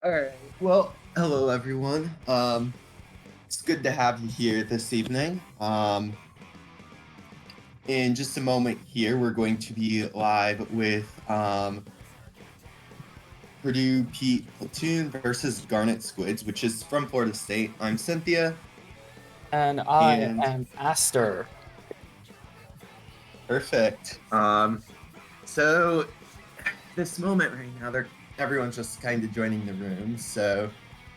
All right. Well, hello everyone. It's good to have you here this evening. In just a moment here, we're going to be live with Purdue Pete Platoon versus Garnet Squids, which is from Florida State. I'm Cynthia. And I And am Aster. perfect. So this moment right now, everyone's just kind of joining the room. So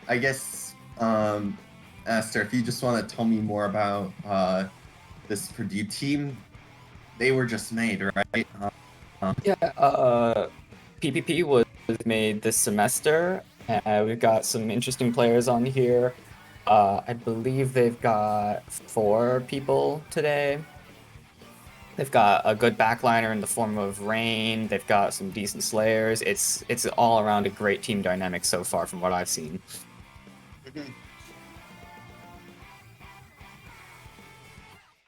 I guess, Aster, if you just want to tell me more about this Purdue team, they were just made, right? PPP was made this semester. We've got some interesting players on here. I believe they've got 4 people today. They've got a good backliner in the form of Rain. They've got some decent slayers. It's all around a great team dynamic so far from what I've seen.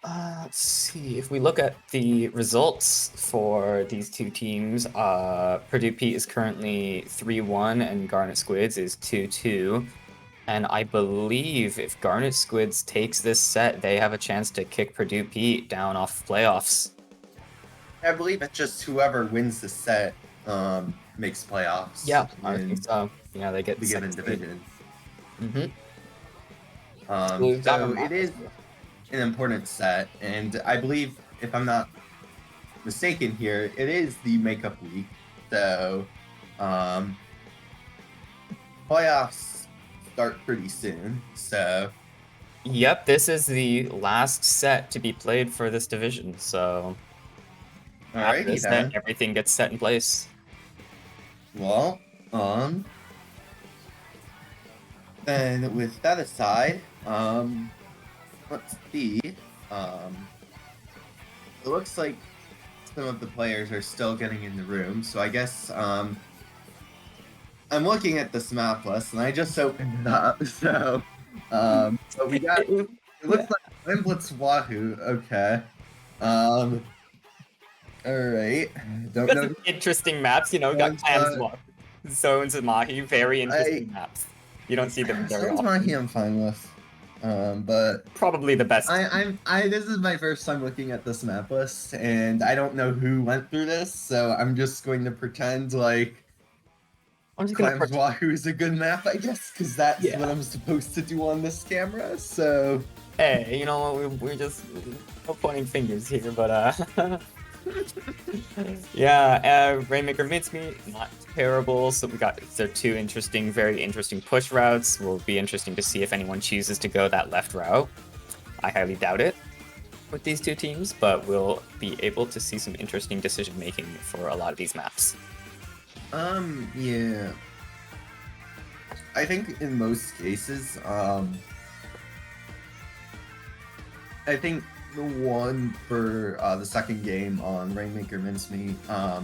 Let's see. If we look at the results for these two teams, Purdue Pete is currently 3-1 and Garnet Squids is 2-2. And I believe if Garnet Squids takes this set, they have a chance to kick Purdue Pete down off playoffs. I believe it's just whoever wins the set makes playoffs. Yeah, I think so. Yeah, they get the given second division. So it is an important set, and I believe, if I'm not mistaken here, it is the makeup week. So playoffs start pretty soon. So yep, this is the last set to be played for this division. So after this, then everything gets set in place. Well, and with that aside, let's see. It looks like some of the players are still getting in the room, so I guess I'm looking at this map list, and I just opened it up. So, so we got. It looks like Limblitz Wahoo. Okay. All right. Don't know. Interesting maps, you know. Got Clams, Zones, and Mahi. Very interesting maps. You don't see them very often. Mahi, I'm fine with. But probably the best. This is my first time looking at this map list, and I don't know who went through this, so I'm just going to pretend like Clams Wahoo is a good map, I guess, because that's what I'm supposed to do on this camera. So hey, you know, we're just pointing fingers here, but yeah, Rainmaker Mincemeat, not terrible. So they're 2 very interesting push routes. Will be interesting to see if anyone chooses to go that left route. I highly doubt it with these 2 teams, but we'll be able to see some interesting decision making for a lot of these maps. Yeah. I think in most cases, I think the one for the second game on Rainmaker Mincemeat, I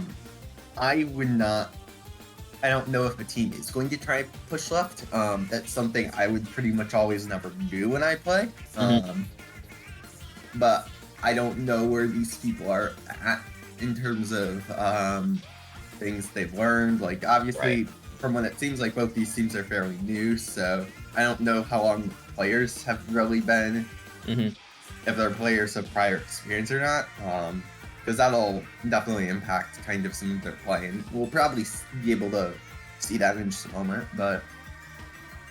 don't know if a team is going to try push left. That's something I would pretty much always never do when I play. But I don't know where these people are at in terms of things they've learned. Like, obviously, from what it seems like, both these teams are fairly new, so I don't know how long players have really been, if they're players of prior experience or not, because that'll definitely impact kind of some of their play, and we'll probably be able to see that in just a moment, but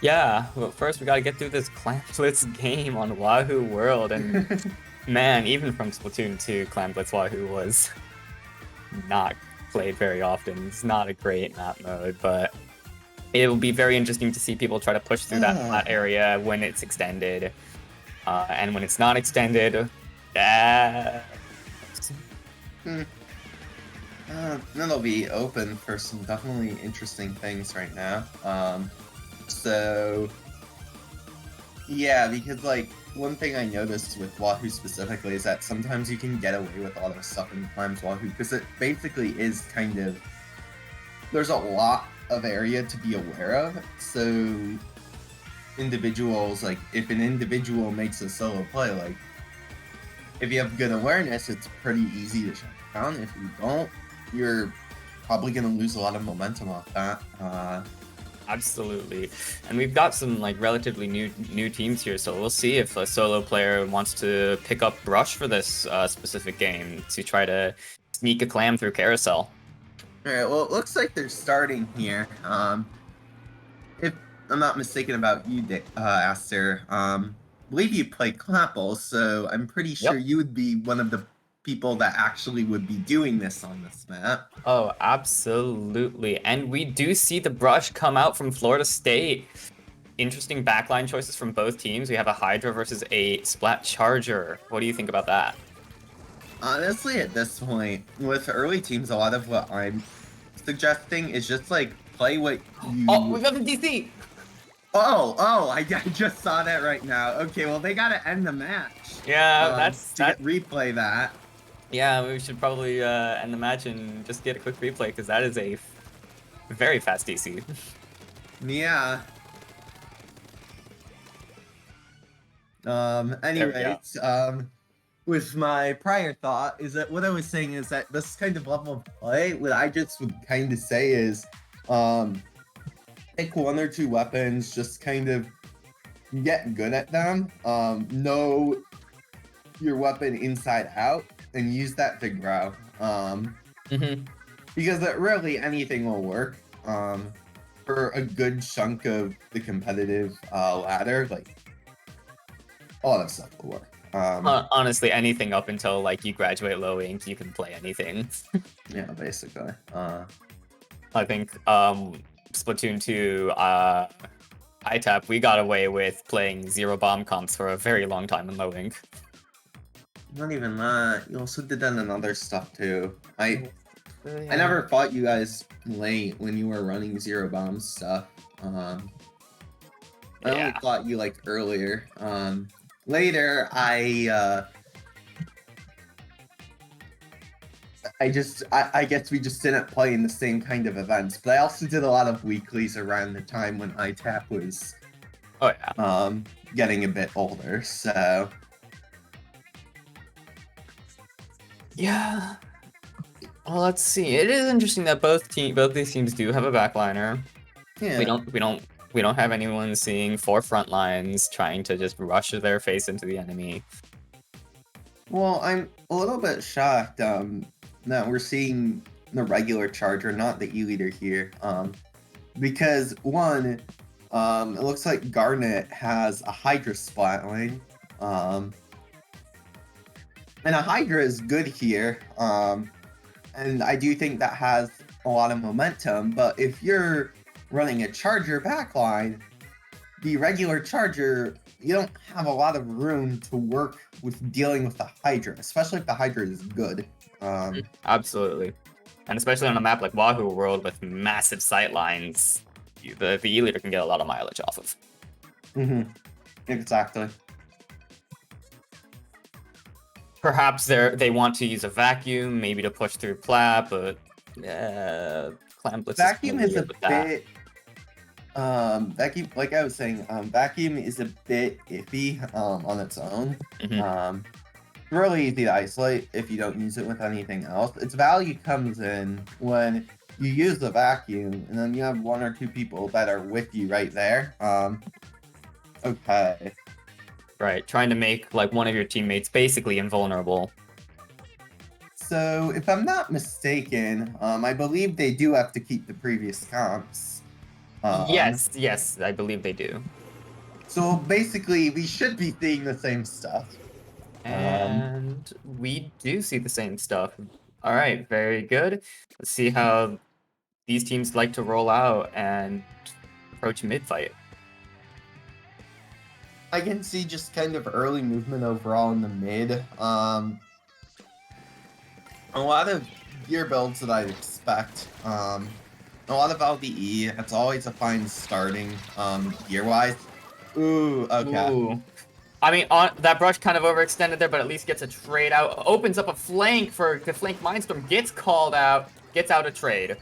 yeah, well, first we gotta get through this Clamblitz game on Wahoo World, and man, even from Splatoon 2, Clamblitz Wahoo was not played very often. It's not a great map mode, but it will be very interesting to see people try to push through that flat area when it's extended, and when it's not extended, that'll be open for some definitely interesting things right now. So yeah, because like one thing I noticed with Wahoo specifically is that sometimes you can get away with all this stuff in Clams Wahoo, because it basically is kind of, there's a lot of area to be aware of. So individuals, like if an individual makes a solo play, like if you have good awareness, it's pretty easy to shut down. If you don't, you're probably going to lose a lot of momentum off that. Absolutely. And we've got some like relatively new teams here, so we'll see if a solo player wants to pick up Brush for this specific game to try to sneak a clam through Carousel. Alright, well, it looks like they're starting here. If I'm not mistaken about you, Aster, I believe you play Clapple, so I'm pretty sure you would be one of the people that actually would be doing this on this map. Oh, absolutely. And we do see the Brush come out from Florida State. Interesting backline choices from both teams. We have a Hydra versus a Splat Charger. What do you think about that? Honestly, at this point, with early teams, a lot of what I'm suggesting is just like play what you. Oh, we got the DC. I just saw that right now. Okay, well they gotta end the match. Yeah, replay that. Yeah, we should probably end the match and just get a quick replay because that is a very fast DC. Yeah. Anyways, with my prior thought is that what I was saying is that this kind of level of play, what I just would kind of say is, pick one or two weapons, just kind of get good at them, know your weapon inside out, and use that to grow. Because really anything will work. For a good chunk of the competitive ladder, like a lot of stuff will work. Honestly, anything up until like you graduate low ink, you can play anything. Yeah, basically. I think Splatoon 2 ITAP, we got away with playing zero bomb comps for a very long time in low ink. Not even that. You also did that in other stuff too. I never fought you guys late when you were running zero bomb stuff. I only fought you like earlier. Later, I guess we just didn't play in the same kind of events, but I also did a lot of weeklies around the time when ITAP was getting a bit older, so yeah. Well, let's see. It is interesting that both these teams do have a backliner. yeah. We don't have anyone seeing 4 front lines trying to just rush their face into the enemy. Well, I'm a little bit shocked that we're seeing the regular Charger, not the E-Leader here. Because one, it looks like Garnet has a Hydra splat line. And a Hydra is good here. And I do think that has a lot of momentum, but if you're running a Charger backline, the regular Charger, you don't have a lot of room to work with dealing with the Hydra, especially if the Hydra is good. Absolutely. And especially on a map like Wahoo World with massive sight lines, the E-Leader can get a lot of mileage off of. Exactly. Perhaps they want to use a vacuum, maybe to push through Plat, but Clam Blitz Vacuum is a bit vacuum, like I was saying, vacuum is a bit iffy on its own. Really easy to isolate if you don't use it with anything else. Its value comes in when you use the vacuum and then you have one or two people that are with you right there. Okay. Right, trying to make like one of your teammates basically invulnerable. So if I'm not mistaken, I believe they do have to keep the previous comps. Yes, I believe they do. So basically, we should be seeing the same stuff. And we do see the same stuff. All right, very good. Let's see how these teams like to roll out and approach mid-fight. I can see just kind of early movement overall in the mid. A lot of gear builds that I'd expect. A lot of LDE. That's always a fine starting gear-wise. Ooh, okay. Ooh. I mean, that Brush kind of overextended there, but at least gets a trade out. Opens up a flank for the flank Mindstorm. Gets called out. Gets out a trade.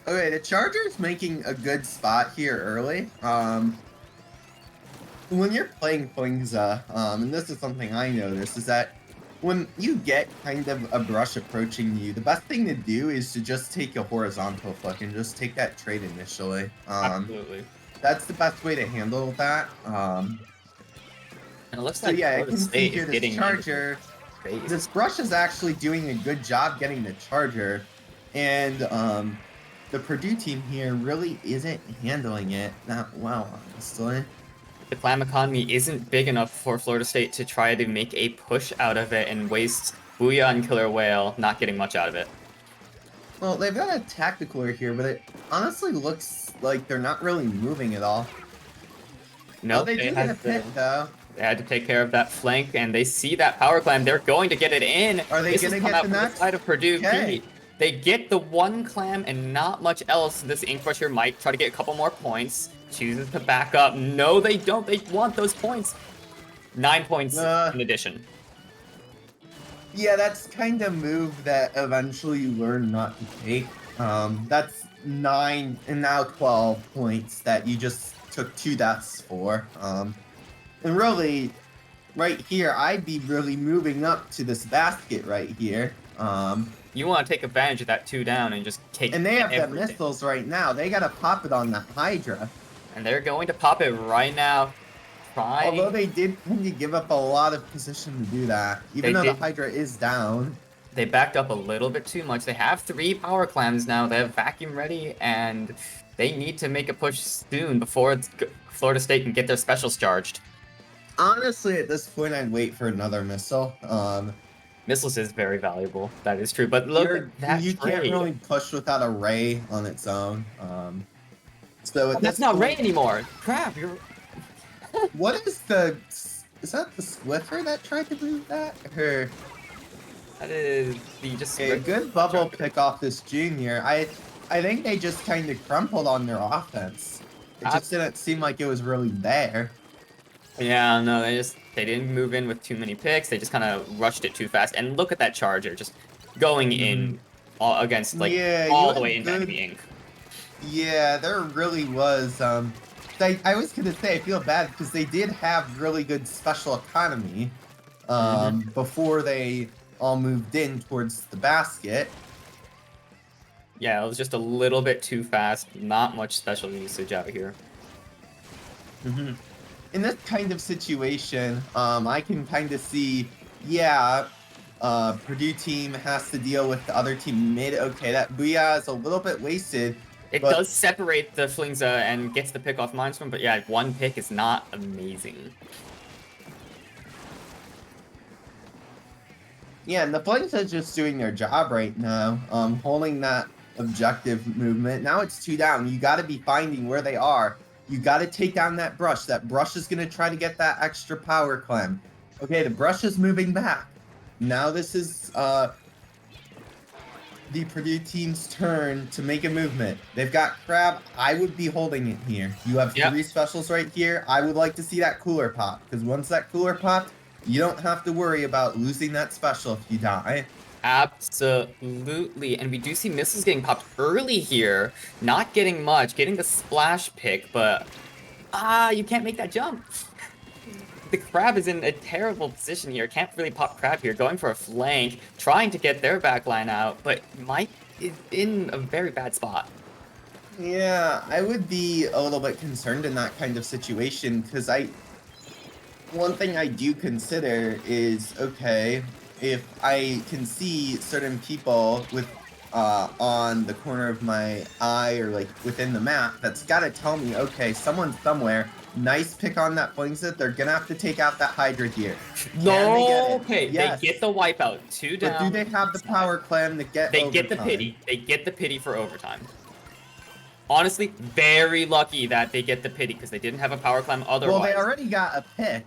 Okay, the Charger's making a good spot here early. When you're playing Fingza, and this is something I noticed, is that when you get kind of a brush approaching you, the best thing to do is to just take a horizontal flick and just take that trade initially. Absolutely. That's the best way to handle that. And it looks So like yeah, I Florida can see State here is this getting charger. base. This brush is actually doing a good job getting the charger, and the Purdue team here really isn't handling it that well, honestly. The clam economy isn't big enough for Florida State to try to make a push out of it and waste Booyah and Killer Whale not getting much out of it. Well, they've got a tactical here, but it honestly looks like they're not really moving at all. No, They do get a pick, though. They had to take care of that flank, and they see that power climb. They're going to get it in. Are they going to get the next? The side of Purdue. Okay. They get the one clam and not much else. This Ink Rush here might try to get a couple more points. Chooses to back up. No, they don't. They want those points. 9 points in addition. Yeah, that's kind of move that eventually you learn not to take. That's 9 and now 12 points that you just took 2 deaths for. And really, right here, I'd be really moving up to this basket right here. You want to take advantage of that 2 down and just take. And they have the missiles right now. They gotta pop it on the Hydra. And they're going to pop it right now. Although they did kind of give up a lot of position to do that, even though the Hydra is down. They backed up a little bit too much. They have 3 power clams now. They have vacuum ready, and they need to make a push soon before Florida State can get their specials charged. Honestly, at this point, I'd wait for another missile. Missiles is very valuable. That is true. But look at that You can't really push without a ray on its own. So that's not ray anymore. Crap, you're... What is the... Is that the Swiffer that tried to move that? Or... That is the just... A good bubble pick off this junior. I think they just kind of crumpled on their offense. It just didn't seem like it was really there. Yeah, no, they didn't move in with too many picks. They just kind of rushed it too fast. And look at that charger, just going in against all the way into the ink. Yeah, there really was. I was gonna say I feel bad because they did have really good special economy before they all moved in towards the basket. Yeah, it was just a little bit too fast. Not much special usage out here. In this kind of situation, I can kind of see, yeah, Purdue team has to deal with the other team mid. Okay, that Booyah is a little bit wasted. It does separate the Flingza and gets the pick off Mindstorm, but yeah, 1 pick is not amazing. Yeah, and the Flingza is just doing their job right now, holding that objective movement. Now it's 2 down. You got to be finding where they are. You got to take down that brush. That brush is going to try to get that extra power climb. Okay, the brush is moving back. Now this is the Purdue team's turn to make a movement. They've got Crab. I would be holding it here. You have 3 specials right here. I would like to see that cooler pop, because once that cooler popped, you don't have to worry about losing that special if you die. Absolutely, and we do see missiles getting popped early here. Not getting much, getting the splash pick, but you can't make that jump. The Crab is in a terrible position here. Can't really pop Crab here. Going for a flank, trying to get their backline out, but Mike is in a very bad spot. Yeah, I would be a little bit concerned in that kind of situation, because one thing I do consider is, okay, if I can see certain people with on the corner of my eye or like within the map, that's got to tell me, okay, someone somewhere, nice pick on that Flingza, they're gonna have to take out that Hydra here. No, okay, yes. They get the wipeout, 2 down. But do they have the power clam to get They overtime? get the pity. They get the pity for overtime. Honestly, very lucky that they get the pity because they didn't have a power climb otherwise. Well, they already got a pick.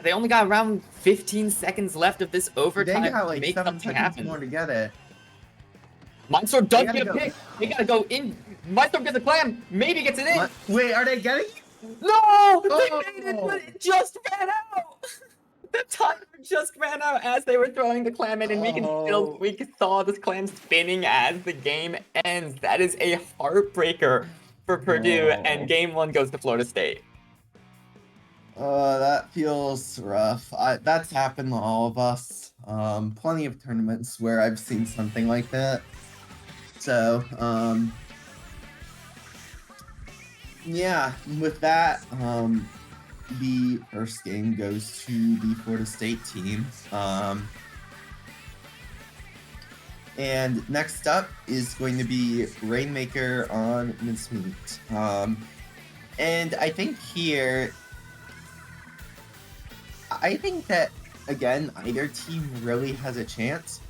They only got around 15 seconds left of this overtime they got like to make 7 something seconds happen. more to get it. Mindstorm does get a pick. They gotta go in. Mindstorm gets a clam. Maybe gets it in. Wait, are they getting? No! They made it, but it just ran out. The timer just ran out as they were throwing the clam in, and we saw this clam spinning as the game ends. That is a heartbreaker for Purdue, and game 1 goes to Florida State. That feels rough. That's happened to all of us. Plenty of tournaments where I've seen something like that. So, yeah, with that, the first game goes to the Florida State team. And next up is going to be Rainmaker on Mincemeat. And I think here, I think that, again, either team really has a chance.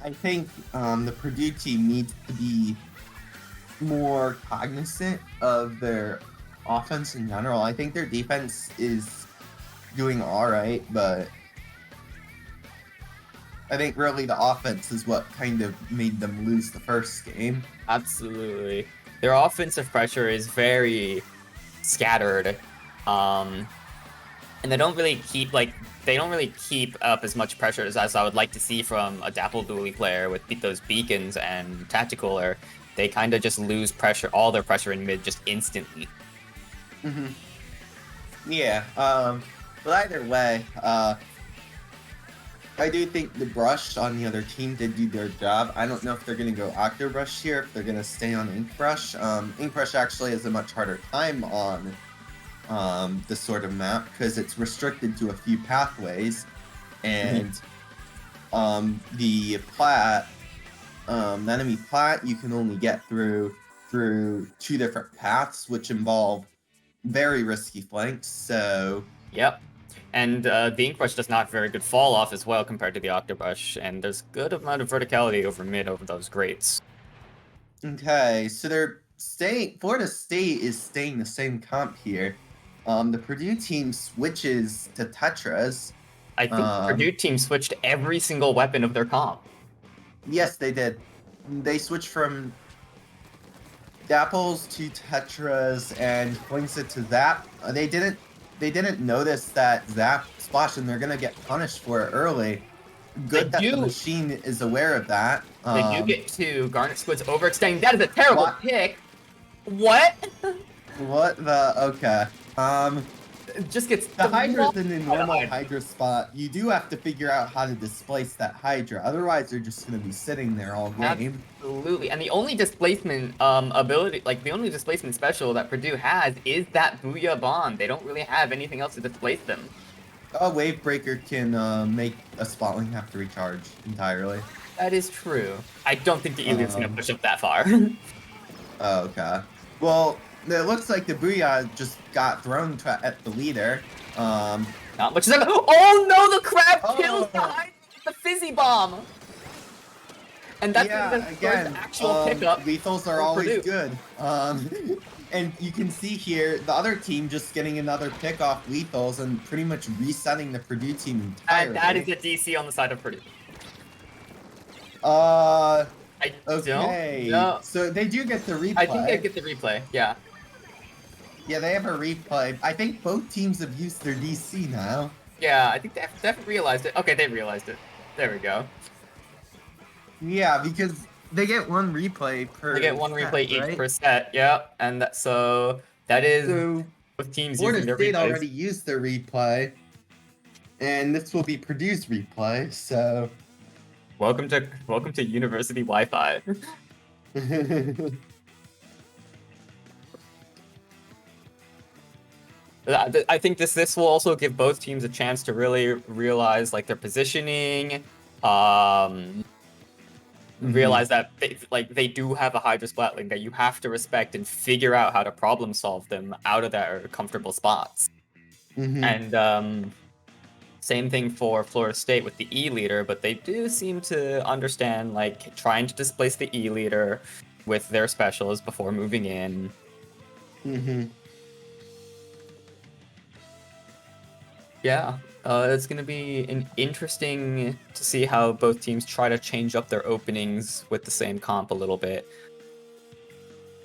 I think the Purdue team needs to be more cognizant of their offense in general. I think their defense is doing all right, but I think really the offense is what kind of made them lose the first game. Absolutely. Their offensive pressure is very scattered. And they don't really keep up as much pressure as I would like to see from a Dapple Dually player with those beacons and tactical, or they kind of just lose all their pressure in mid just instantly. Mm-hmm. Yeah. But either way, I do think the Brush on the other team did do their job. I don't know if they're going to go Octo Brush here, if they're going to stay on Ink Brush. Ink Brush actually has a much harder time on this sort of map because it's restricted to a few pathways, and the plat, the enemy plat, you can only get through 2 different paths, which involve very risky flanks. So yep. And the Ink Brush does not very good fall off as well compared to the Octobrush, and there's good amount of verticality over mid over those grates. Okay, so Florida State is staying the same comp here. The Purdue team switches to Tetras. I think the Purdue team switched every single weapon of their comp. Yes, they did. They switched from Dapples to Tetras and flings it to Zap. They didn't notice that Zap splash, and they're gonna get punished for it early. Good that the machine is aware of that. They do get to Garnet Squids overextending. That is a terrible pick. What? What the? Okay. It just gets the Hydra's in the normal Hydra spot. You do have to figure out how to displace that Hydra. Otherwise, they're just going to be sitting there all game. Absolutely. And the only displacement ability, like the only displacement special that Purdue has is that Booyah Bomb. They don't really have anything else to displace them. A Wave Breaker can make a Spotling have to recharge entirely. That is true. I don't think the Alien's going to push up that far. Okay. Well, it looks like the Booyah just got thrown at the leader. Not much. Oh no! The crab kills the Fizzy Bomb. And that's the actual pickup. Lethals are always good. And you can see here the other team just getting another pick off lethals and pretty much resetting the Purdue team entirely. And that is a DC on the side of Purdue. Okay. No. So they do get the replay. I think they get the replay. Yeah. Yeah, they have a replay. I think both teams have used their DC now. Yeah, I think they've realized it. Okay, they realized it. There we go. Yeah, because they get one replay per. They get one replay each per set. Yeah, and that is with teams using their replays. Florida State already used their replay, and this will be Purdue's replay. So, welcome to University Wi-Fi. I think this will also give both teams a chance to really realize like their positioning, realize that they do have a Hydra Splatling that you have to respect and figure out how to problem solve them out of their comfortable spots. And same thing for Florida State with the E leader, but they do seem to understand like trying to displace the E leader with their specials before moving in. Yeah, it's going to be interesting to see how both teams try to change up their openings with the same comp a little bit.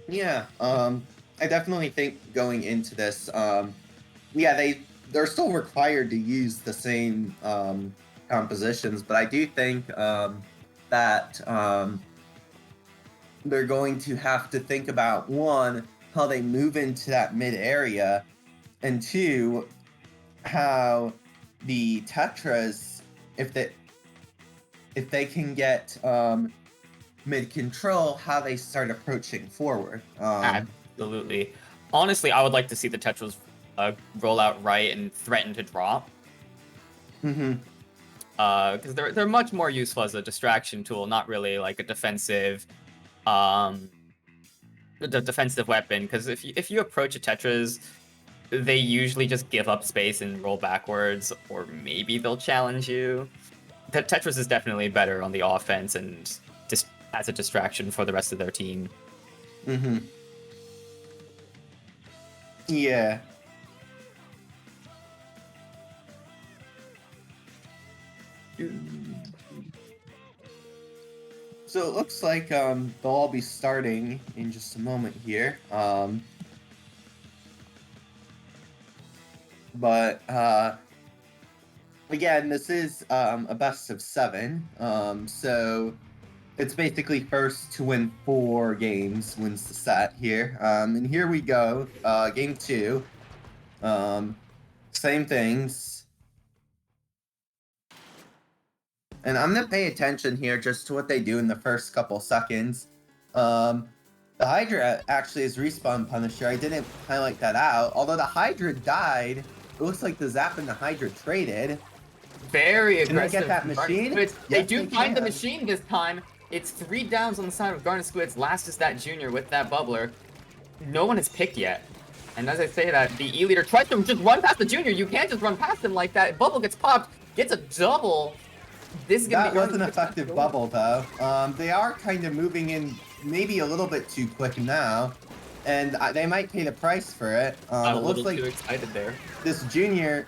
Yeah, I definitely think going into this, yeah, they're still required to use the same compositions, but I do think that they're going to have to think about, one, how they move into that mid area, and two, how the Tetras, if they can get mid control, how they start approaching forward. Absolutely. Honestly, I would like to see the Tetras roll out right and threaten to drop. Because they're much more useful as a distraction tool, not really like a defensive defensive weapon. Because if you approach a Tetras, they usually just give up space and roll backwards, or maybe they'll challenge you. Tetras is definitely better on the offense and just as a distraction for the rest of their team. Yeah. So it looks like they'll all be starting in just a moment here. But again, this is a best of 7. So it's basically first to win 4 games wins the set here. And here we go. Game 2. Same things. And I'm going to pay attention here just to what they do in the first couple seconds. The Hydra actually is Respawn Punisher. I didn't highlight that out. Although the Hydra died, it looks like the Zap and the Hydra traded. Very aggressive. Can they get that machine? They do find the machine this time. It's 3 downs on the side of Garnet Squids. Last is that Junior with that bubbler. No one has picked yet. And as I say that, the E-leader tries to just run past the Junior. You can't just run past him like that. Bubble gets popped, gets a double. This is gonna that was an effective bubble, though. They are kind of moving in maybe a little bit too quick now, and they might pay the price for it. I'm a it looks little like too excited there. This junior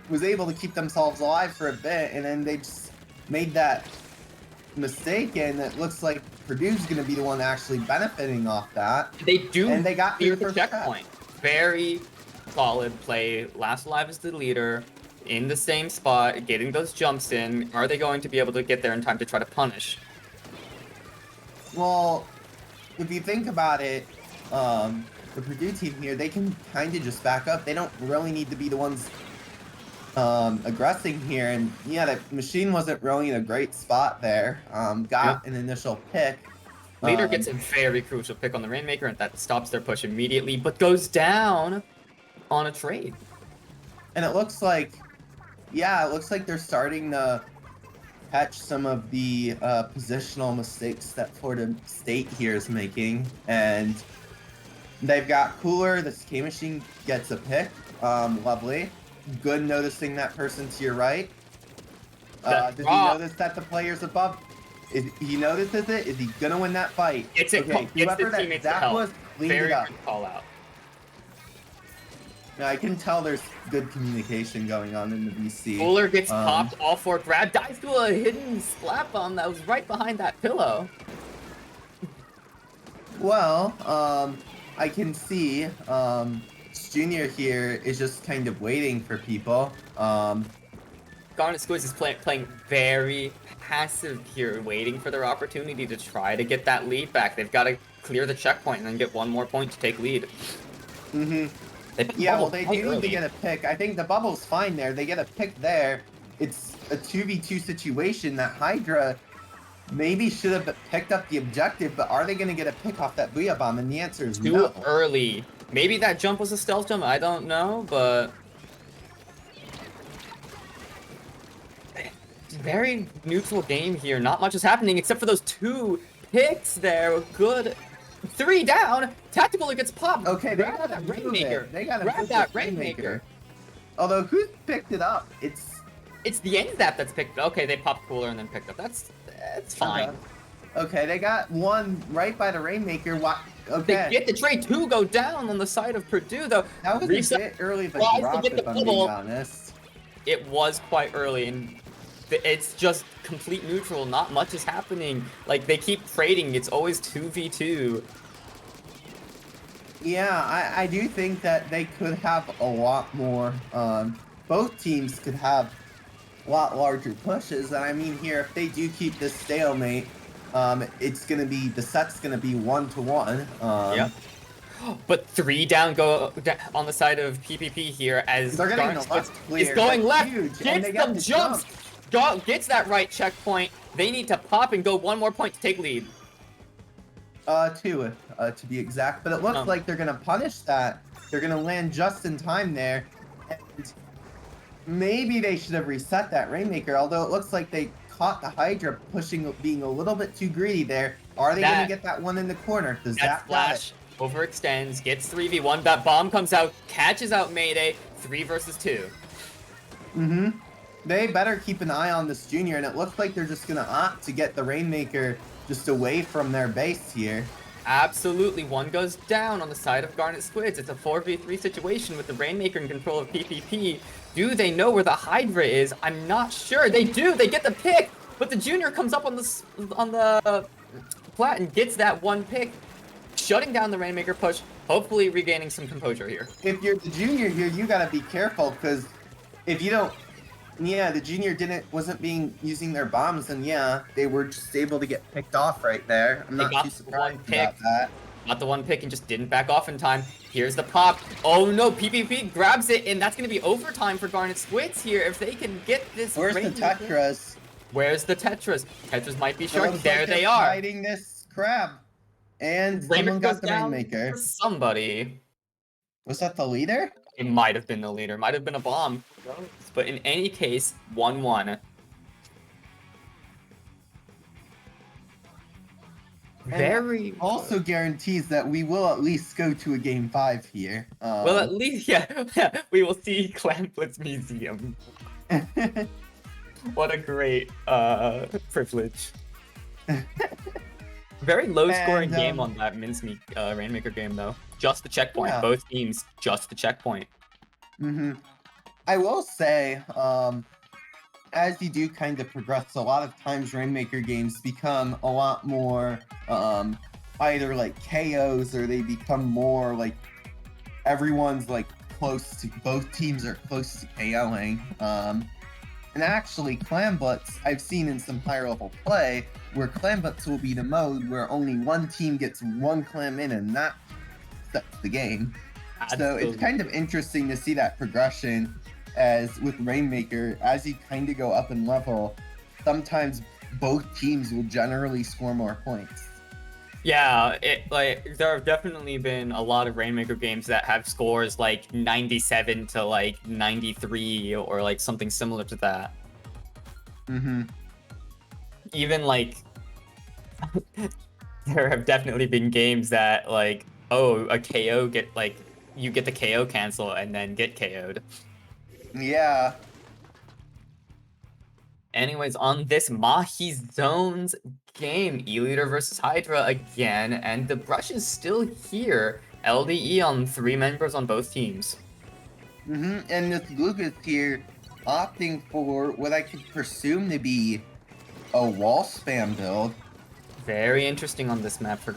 was able to keep themselves alive for a bit, and then they just made that mistake, and it looks like Purdue's going to be the one actually benefiting off that. They do, and they got through the checkpoint. Very solid play. Last alive is the leader. In the same spot, getting those jumps in. Are they going to be able to get there in time to try to punish? Well, if you think about it, the Purdue team here, they can kind of just back up. They don't really need to be the ones aggressing here. And yeah, the machine wasn't really in a great spot there. Got an initial pick. Leader gets a very crucial pick on the Rainmaker, and that stops their push immediately, but goes down on a trade. And it looks like, yeah, it looks like they're starting to catch some of the positional mistakes that Florida State here is making. And they've got Cooler. The CCA machine gets a pick. Lovely. Good noticing that person to your right. Did he notice that the player's above? He notices it? Is he going to win that fight? It's okay. Whoever that was, cleaned it up. Good call out. Now, I can tell there's good communication going on in the VC. Cooler gets popped, all 4 grab, dives to a hidden slap bomb that was right behind that pillow. Well, I can see Junior here is just kind of waiting for people. Garnet Squids is playing very passive here, waiting for their opportunity to try to get that lead back. They've got to clear the checkpoint and then get 1 more point to take lead. Yeah, well, they do need to get a pick. I think the bubble's fine there. They get a pick there. It's a 2v2 situation that Hydra maybe should have picked up the objective, but are they going to get a pick off that Booyah Bomb? And the answer is no. Too early. Maybe that jump was a stealth jump, I don't know, but... very neutral game here. Not much is happening except for those 2 picks there. Good. 3 down. Tactical gets popped. Okay, they got that Rainmaker. They got grab that Rainmaker. Although, who's picked it up? It's the end zap that's picked. Okay, they popped Cooler and then picked up. That's fine. Okay, they got 1 right by the Rainmaker. Okay. They get the trade 2 go down on the side of Purdue though. That was a bit early of a drop, if I'm being honest. It was quite early, and it's just complete neutral. Not much is happening. Like, they keep trading. It's always 2v2. Yeah, I do think that they could have a lot more. Both teams could have a lot larger pushes. And I mean, here, if they do keep this stalemate, it's going to be, the set's going to be 1-1. Yep. But 3 down go on the side of PPP here as They're getting Garnet the left is clear. going That's left, huge, and they gets got some the jumps, gets that right checkpoint. They need to pop and go 1 more point to take lead. 2, to be exact. But it looks like they're gonna punish that. They're gonna land just in time there, and maybe they should have reset that Rainmaker. Although it looks like they caught the Hydra pushing, being a little bit too greedy there. Are they gonna get that one in the corner? Does that Flash overextends, gets 3v1. That bomb comes out, catches out Mayday. 3 versus 2. They better keep an eye on this junior, and it looks like they're just gonna opt to get the Rainmaker just away from their base here. Absolutely, 1 goes down on the side of Garnet Squids. It's a 4v3 situation with the Rainmaker in control of PPP. Do they know where the Hydra is? I'm not sure. They do. They get the pick, but the junior comes up on the plat and gets that 1 pick, shutting down the Rainmaker push. Hopefully, regaining some composure here. If you're the junior here, you gotta be careful, because if you don't, the junior wasn't using their bombs, and they were just able to get picked off right there. I'm not too surprised about that. Got the 1 pick and just didn't back off in time. Here's the pop. Oh no, PPP grabs it, and that's gonna be overtime for Garnet Squids here if they can get this. Where's the Tetras? Where's the Tetras? Tetras might be short. Like there they are. Fighting this crab, and someone got the Rainmaker. Somebody. Was that the leader? It might have been the leader. Might have been a bomb. But in any case, 1-1. Very also guarantees that we will at least go to a game 5 here. Well, at least, we will see Clamplets Museum. What a great privilege. Very low-scoring game on that Mincemeat Rainmaker game, though. Just the checkpoint. Both teams, just the checkpoint. I will say, as you do kind of progress, a lot of times Rainmaker games become a lot more either like KOs, or they become more like everyone's like close to, both teams are close to KOing. And actually, Clamblitz, I've seen in some higher level play, where Clamblitz will be the mode where only one team gets 1 clam in, and that sets the game. Absolutely. So it's kind of interesting to see that progression, as with Rainmaker, as you kind of go up in level, sometimes both teams will generally score more points. Yeah, there have definitely been a lot of Rainmaker games that have scores like 97 to like 93 or like something similar to that. Even like there have definitely been games that like, oh, a KO you get the KO cancel and then get KO'd. Yeah. Anyways, on this Mahi Zones game, E-Leader versus Hydra again, and the brush is still here. LDE on 3 members on both teams. And this Lucas here opting for what I could presume to be a wall spam build. Very interesting on this map for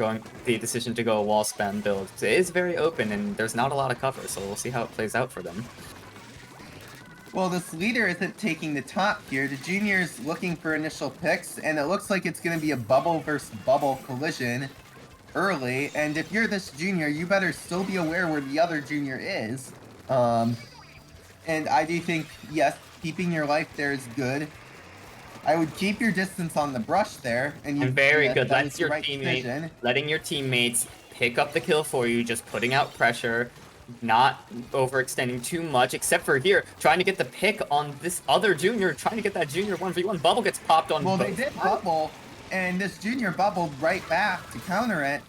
the decision to go a wall spam build. It is very open and there's not a lot of cover, so we'll see how it plays out for them. Well, this leader isn't taking the top here. The junior's looking for initial picks, and it looks like it's going to be a bubble versus bubble collision early. And if you're this junior, you better still be aware where the other junior is. And I do think, yes, keeping your life there is good. I would keep your distance on the brush there, and you. Very good. That's your teammate. Letting your teammates pick up the kill for you, just putting out pressure. Not overextending too much, except for here, trying to get the pick on this other junior, trying to get that junior 1v1. Bubble gets popped on both. Well, they did bubble, and this junior bubbled right back to counter it.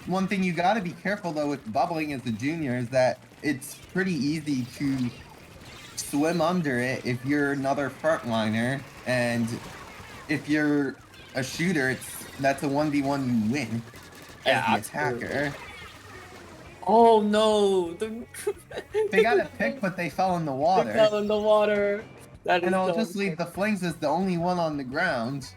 One thing you gotta be careful, though, with bubbling as a junior is that it's pretty easy to swim under it if you're another frontliner, and if you're a shooter, that's a 1v1 you win as the attacker. Oh no! They got a pick, but they fell in the water. They fell in the water. And I'll just leave the Flings as the only one on the ground.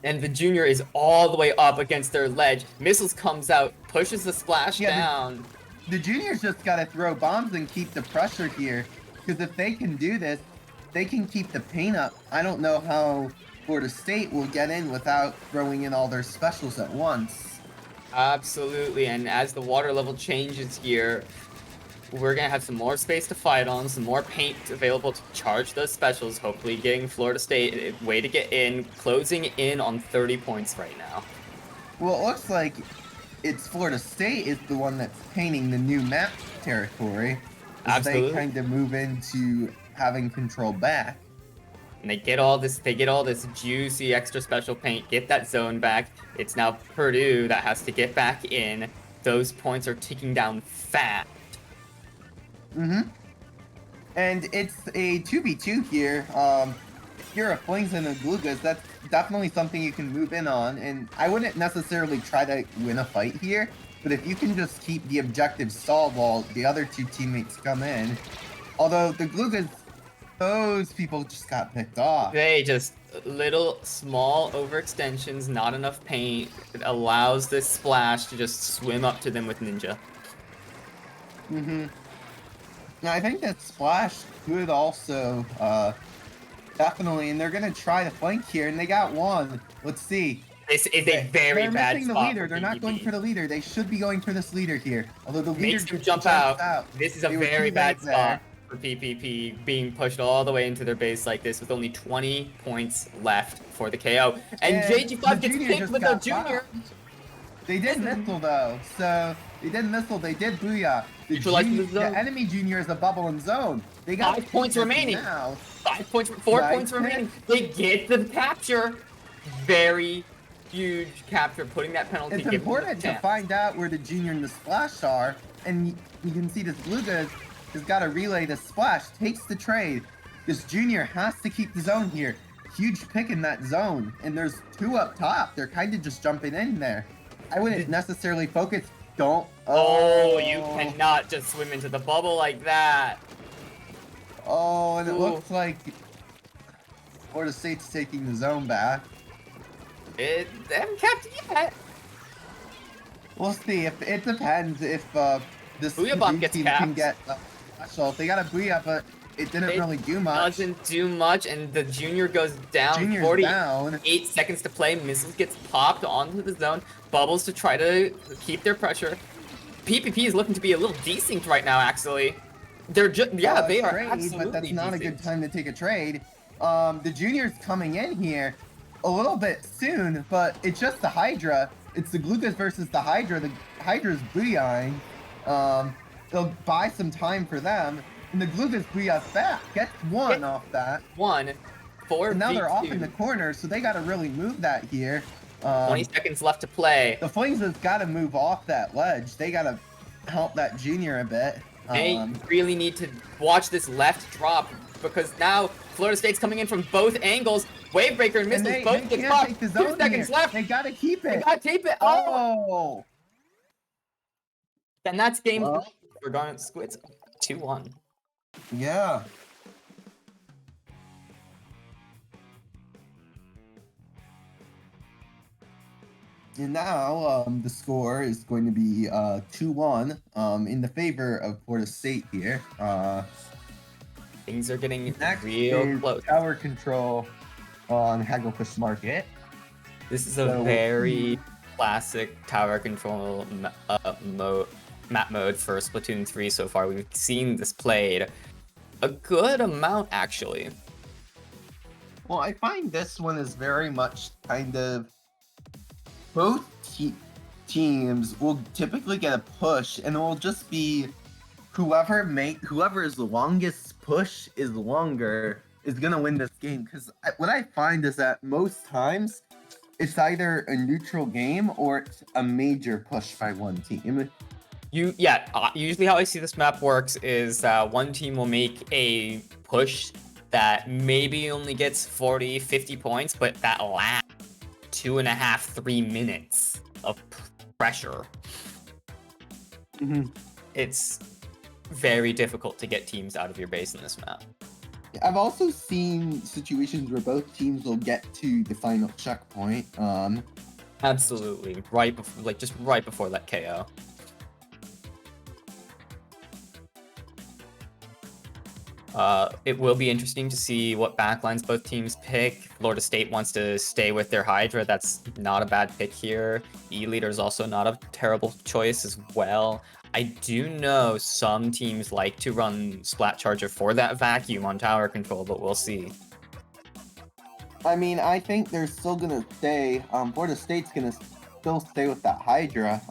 And the junior is all the way up against their ledge. Missiles comes out, pushes the splash down. The juniors just gotta throw bombs and keep the pressure here. Because if they can do this, they can keep the paint up. I don't know how Florida State will get in without throwing in all their specials at once. Absolutely, and as the water level changes here, we're gonna have some more space to fight on, some more paint available to charge those specials, hopefully getting Florida State a way to get in, closing in on 30 points right now. Well, it looks like it's Florida State is the one that's painting the new map territory. As they Absolutely. kind of move into having control back. And they get all this juicy extra special paint, get that zone back. It's now Purdue that has to get back in. Those points are ticking down fast. Mm-hmm. And it's a 2v2 here. If you're a Flings and a Glugas, that's definitely something you can move in on. And I wouldn't necessarily try to win a fight here, but if you can just keep the objective stalled while the other two teammates come in. Although the Glugas, those people just got picked off. They just little small overextensions, not enough paint. It allows this splash to just swim up to them with Ninja. Mm-hmm. Now I think that splash could also definitely, and they're gonna try to flank here, and they got one. Let's see. This is a very They're bad missing the spot leader. for They're not PPP. going for the leader. They should be going for this leader here. Although the leader Makes them just jump jumps out. This is a They were very too bad late spot there. for PPP, being pushed all the way into their base like this with only 20 points left for the KO. And JG5 gets picked with a junior. They did missile though, so they did missile. They did booyah. The enemy junior is a bubble in zone. They got 5 points remaining. Now. 5 points, 4 Nice. points remaining. They get the capture. Very huge capture, putting that penalty. It's important to find out where the junior and the splash are, and you can see this Gluga has got to relay the splash, takes the trade. This junior has to keep the zone here. Huge pick in that zone, and there's two up top. They're kind of just jumping in there. I wouldn't necessarily focus. Don't. Oh, you cannot just swim into the bubble like that. Oh, and it looks like Florida State's taking the zone back. They haven't kept it yet. We'll see. If it depends if this Booyah Bomb gets team capped. can get special. They got a booyah, but it didn't really do much. Doesn't do much, and the junior goes down. Junior's 48 down. seconds to play. Missiles gets popped onto the zone. Bubbles to try to keep their pressure. PPP is looking to be a little desynced right now, actually. They're just, yeah, they are absolutely but that's not a good desynced. time to take a trade. The junior's coming in here a little bit soon, but it's just the Hydra. It's the Glugas versus the Hydra. The Hydra's booyahing. They'll buy some time for them. And the Glugas booyahs back. Gets one off that. 4 And now they're off v2. in the corner, so they got to really move that here. 20 seconds left to play. The Flings has got to move off that ledge. They got to help that junior a bit. They really need to watch this left drop, because now Florida State's coming in from both angles. Wavebreaker and Missiles both get popped. 2 seconds left. They gotta keep it. They gotta keep it. Oh! And that's game 3 for Garnet Squids. 2-1. Yeah. And now the score is going to be 2-1 in the favor of Florida State here. Things are getting Next real is close. tower control on Hagglefish Market. This is a very classic tower control map mode for Splatoon 3 so far. We've seen this played a good amount, actually. Well, I find this one is very much kind of both teams will typically get a push, and it will just be whoever is the longest push is gonna win this game. Because what I find is that most times it's either a neutral game or it's a major push by one team. Usually how I see this map works is one team will make a push that maybe only gets 40, 50 points, but that lasts 2.5, 3 minutes of pressure. Mm-hmm. It's very difficult to get teams out of your base in this map. I've also seen situations where both teams will get to the final checkpoint. Absolutely, right before, just right before that KO. It will be interesting to see what backlines both teams pick. Florida State wants to stay with their Hydra. That's not a bad pick here. E-Leader is also not a terrible choice as well. I do know some teams like to run Splat Charger for that vacuum on tower control, but we'll see. I mean, I think they're still gonna stay. Florida State's gonna still stay with that Hydra.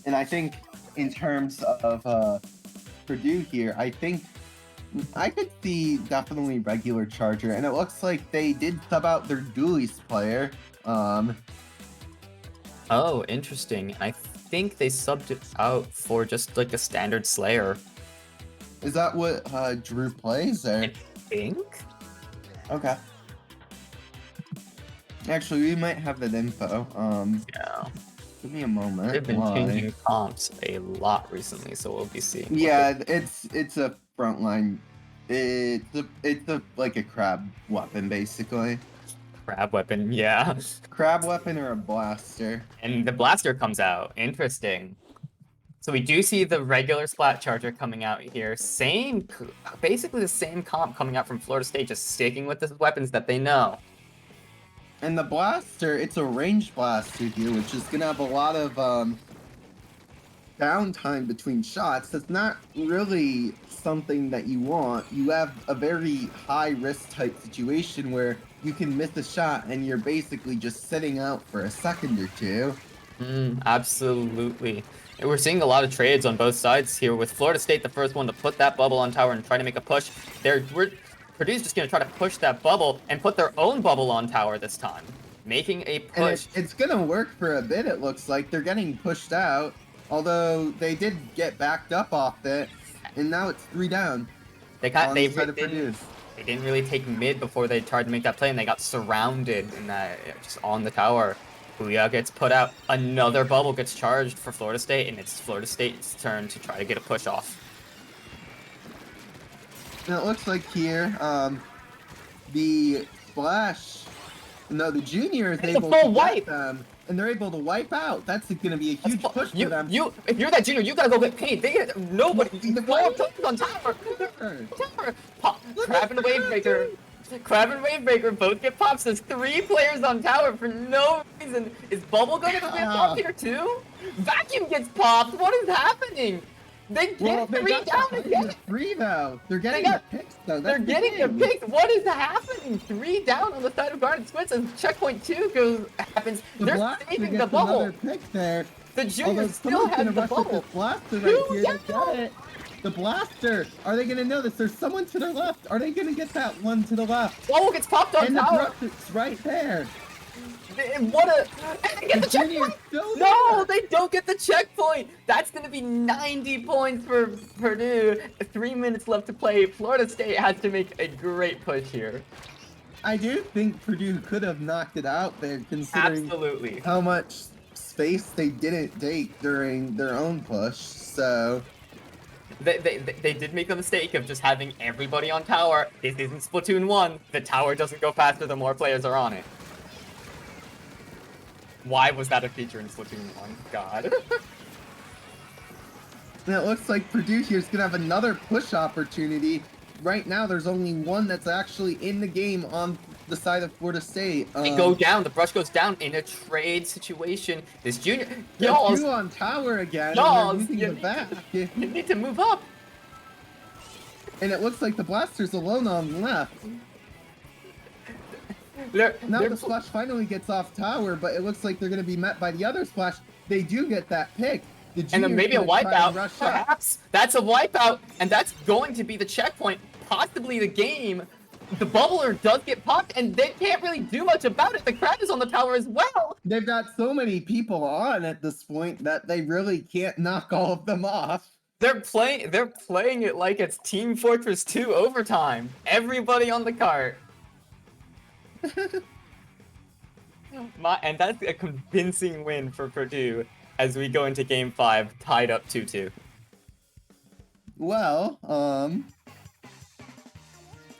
And I think in terms of Purdue here, I think I could see definitely regular Charger, and it looks like they did sub out their Duelist player. Oh, interesting. I think they subbed it out for just like a standard Slayer. Is that what Drew plays? Or? I think? Okay. Actually, we might have that info. Yeah. Give me a moment. They've been changing comps a lot recently, so we'll be seeing. Yeah, it's a frontline. It's a like a crab weapon basically. Crab weapon, yeah. Crab weapon or a blaster. And the blaster comes out. Interesting. So we do see the regular Splat Charger coming out here. Basically the same comp coming out from Florida State, just sticking with the weapons that they know. And the blaster, it's a ranged blaster here, which is gonna have a lot of downtime between shots. That's not really something that you want. You have a very high risk type situation where you can miss a shot and you're basically just sitting out for a second or two. Absolutely. And we're seeing a lot of trades on both sides here, with Florida State the first one to put that bubble on tower and try to make a push. Purdue's just going to try to push that bubble and put their own bubble on tower this time, making a push. And it's going to work for a bit, it looks like. They're getting pushed out, although they did get backed up off it, and now it's 3 down. They didn't really take mid before they tried to make that play, and they got surrounded in that, just on the tower. Booyah gets put out. Another bubble gets charged for Florida State, and it's Florida State's turn to try to get a push off. And it looks like here, the junior is able to wipe them, and they're able to wipe out. That's going to be a huge push for them. If you're that junior, you gotta go get paid. Nobody. The ball on tower. Crab and Wavebreaker. Crab and Wavebreaker both get pops. There's 3 players on tower for no reason. Is Bubble gonna get popped here too? Vacuum gets popped. What is happening? They get 3 down again. 3 though. They're getting the picks though. They're getting their picks. What is happening? 3 down on the side of Garnet Squids, and checkpoint 2 happens. They're saving the bubble. Pick there. The junior still has the bubble. Blaster right here. They got it. The blaster. Are they gonna know this? There's someone to their left. Are they gonna get that one to the left? Oh, gets popped on tower. And the right there. And they get the checkpoint! No, they don't get the checkpoint! That's gonna be 90 points for Purdue. 3 minutes left to play. Florida State has to make a great push here. I do think Purdue could have knocked it out there, considering how much space they didn't take during their own push, so... They did make a mistake of just having everybody on tower. This isn't Splatoon 1. The tower doesn't go faster the more players are on it. Why was that a feature in Splatoon 1? God. And it looks like Purdue here is going to have another push opportunity. Right now, there's only one that's actually in the game on the side of Florida State. They go down. The brush goes down in a trade situation. This junior... Y'all on tower again. Y'all, you need to move up. And it looks like the blaster's alone on left. Now the splash finally gets off tower, but it looks like they're going to be met by the other splash. They do get that pick. And then maybe a wipeout. Perhaps that's a wipeout, and that's going to be the checkpoint, possibly the game. The bubbler does get popped, and they can't really do much about it. The crab is on the tower as well. They've got so many people on at this point that they really can't knock all of them off. They're playing it like it's Team Fortress 2 overtime. Everybody on the cart. And that's a convincing win for Purdue as we go into Game 5, tied up 2-2. Well,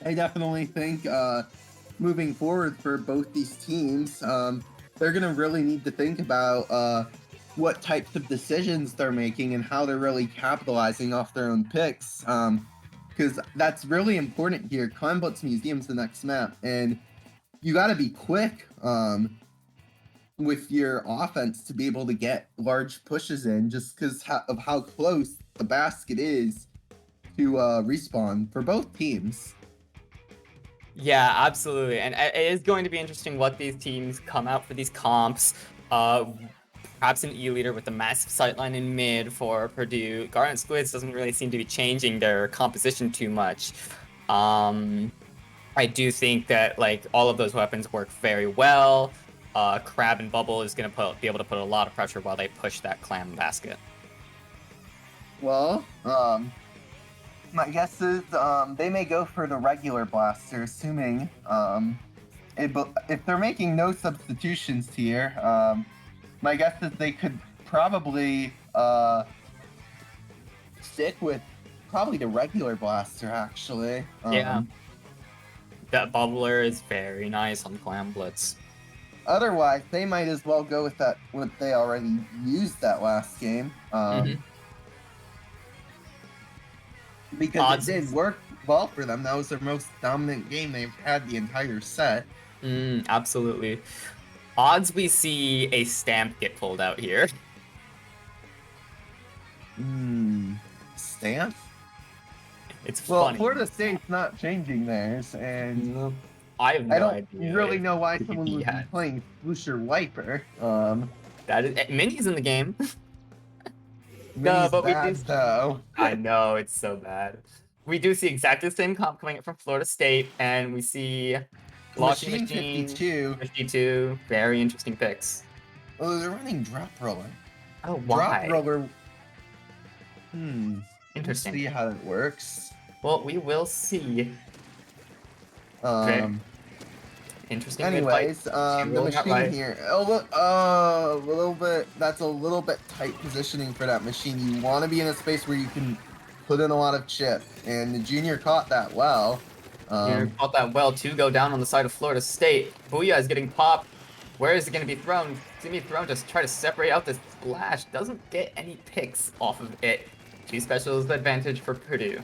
I definitely think moving forward for both these teams, they're going to really need to think about what types of decisions they're making and how they're really capitalizing off their own picks. because that's really important here. Clan Blitz Museum's the next map, and you got to be quick with your offense to be able to get large pushes in, just because of how close the basket is to respawn for both teams. Yeah, absolutely. And it is going to be interesting what these teams come out for these comps. Perhaps an E-leader with a massive sightline in mid for Purdue. Garnet Squids doesn't really seem to be changing their composition too much. I do think that like all of those weapons work very well. Crab and Bubble is going to be able to put a lot of pressure while they push that clam basket. Well, my guess is they may go for the regular blaster, assuming if they're making no substitutions here. My guess is they could probably stick with probably the regular blaster, actually. Yeah. That bubbler is very nice on Clam Blitz. Otherwise, they might as well go with that what they already used that last game. Because it did work well for them. That was their most dominant game they've had the entire set. Absolutely. Odds we see a stamp get pulled out here. Stamp? It's Well, funny. Florida State's not changing theirs, and I have no idea. I don't really know why someone would be playing Swoosher Wiper. That is Minnie's in the game. No, but we do. Though. I know, it's so bad. We do see exactly the same comp coming up from Florida State, and we see Machine 52. 52. Very interesting picks. Oh, they're running Drop Roller. Oh, why? Drop Roller. Interesting. Let's see how it works. Well, we will see. Interesting. Anyways, the machine here. A little bit. That's a little bit tight positioning for that machine. You want to be in a space where you can put in a lot of chip, and the junior caught that well. Junior caught that well to go down on the side of Florida State. Booyah is getting popped. Where is it going to be thrown? It's going to be thrown to try to separate out this splash. Doesn't get any picks off of it. Two specials advantage for Purdue.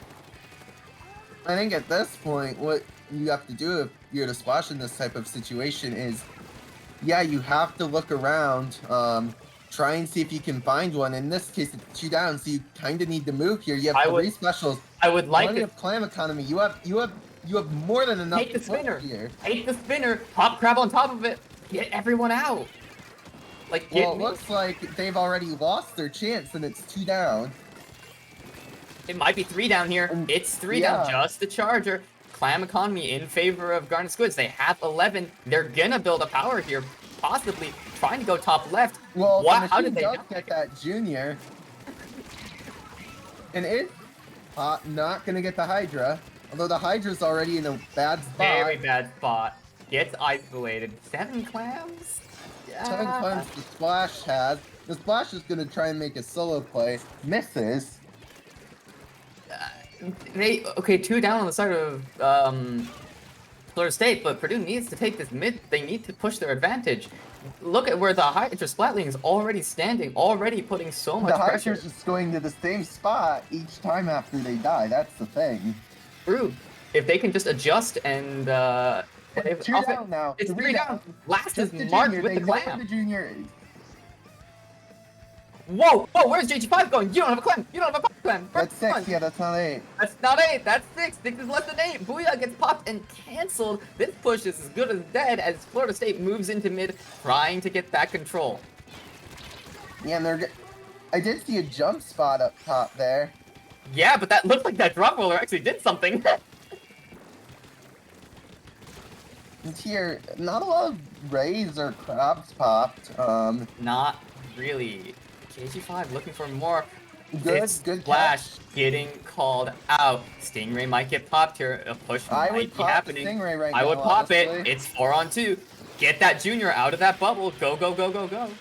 I think at this point, what you have to do if you're to splash in this type of situation is, yeah, you have to look around, try and see if you can find one. In this case, it's 2 down, so you kind of need to move here. You have 3 specials. I would like plenty of clam economy. You have more than enough. Take the spinner here. Take the spinner. Pop crab on top of it. Get everyone out. Like, well, it looks like they've already lost their chance, and it's 2 down. It might be 3 down here. It's 3 down. Just the charger. Clam economy in favor of Garnet Squids. They have 11. They're gonna build a power here, possibly trying to go top left. Well, how did they get that junior? And it's not gonna get the Hydra, although the Hydra's already in a bad spot. Very bad spot. Gets isolated. 7 clams. Yeah. 7 clams. The Splash has. The Splash is gonna try and make a solo play. Misses. Okay, 2 down on the side of Florida State, but Purdue needs to take this mid. They need to push their advantage. Look at where the Hydra Splatling is already standing, already putting so much pressure. The Hydra's just going to the same spot each time after they die. That's the thing. True. If they can just adjust and it's 2 down now. It's 3 down. Last just is marked with the clam. The junior is. Whoa, where's JG5 going? You don't have a clam. You don't have a clam. That's 6. Yeah, that's not 8. That's not 8. That's 6. 6 is less than 8. Booyah gets popped and canceled. This push is as good as dead as Florida State moves into mid, trying to get back control. Yeah, and I did see a jump spot up top there. Yeah, but that looked like that drop roller actually did something. And here, not a lot of rays or crabs popped. Not really. KG5 looking for more. Good splash getting called out. Stingray might get popped here. A push might be happening. Stingray right I now, would pop honestly. it. It's 4 on 2. Get that junior out of that bubble. Go, go, go, go, go.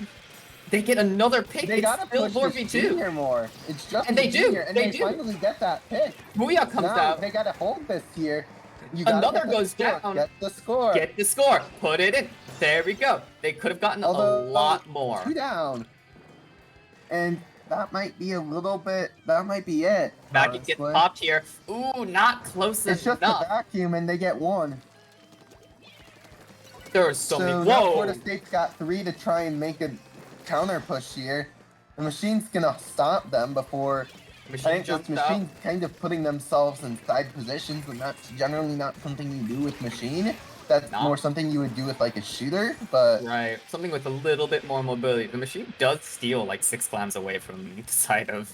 They get another pick. They gotta still push the 4v2. junior more. It's just And the they junior, do. and They they finally get that pick. Booyah comes out. They gotta hold this here. Another goes down. Get the score. Get the score. Put it in. There we go. They could have gotten a lot more. 2 down. And that might be a little bit. That might be it. Vacuum gets honestly. popped here. Ooh, not close It's just enough. a vacuum, and they get 1. There are so many. Now Whoa! Florida State's got 3 to try and make a counter push here. The machine's gonna stop them before. Machine I think jumps this out. machine's kind of putting themselves in side positions, and that's generally not something you do with machine. That's No. more something you would do with like a shooter, but Right, something with a little bit more mobility. The machine does steal like 6 clams away from the side of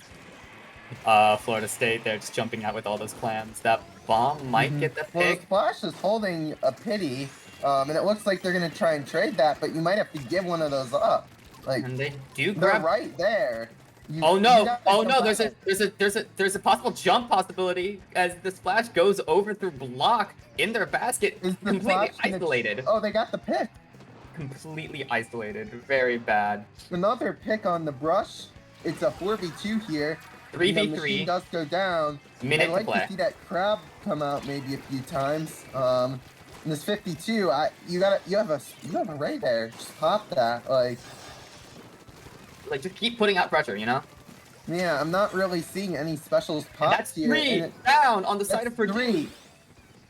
Florida State. They're just jumping out with all those clams. That bomb might get the well, pick. Splash is holding a pity, and it looks like they're gonna try and trade that, but you might have to give one of those up. Like And they do they're grab. right there. Oh You no! gotta Oh no! combine There's a possible jump possibility as the splash goes over through block in their basket. Is the Completely Splash gonna- isolated. Oh, they got the pick. Completely isolated. Very bad. Another pick on the brush. It's a 4v2 here. 3v3. The machine does go down. Minute I'd like to play. to see that crab come out maybe a few times. In this 52, you have a ray there. Just pop that. Like just keep putting out pressure, you know. Yeah, I'm not really seeing any specials And pops that's here. 3 down on the side of Purdue. 3.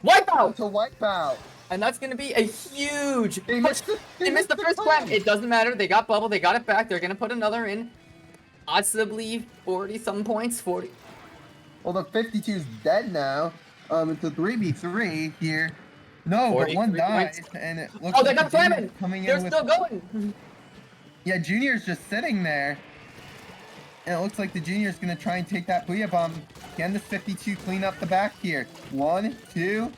Wipeout! To wipeout. And that's gonna be a huge They push. missed it. They missed the first clam. It doesn't matter. They got bubble. They got it back. They're gonna put another in. Possibly 40-some points. 40. Well, the 52 is dead now. It's a 3v3 here. No, but 1 43 died, points. and it looks Oh, they like got the Junior's Flamin! coming They're in with. still going. Yeah, Junior's just sitting there. And it looks like the Junior's gonna try and take that Booyah Bomb. Can this 52 clean up the back here? 1, 2.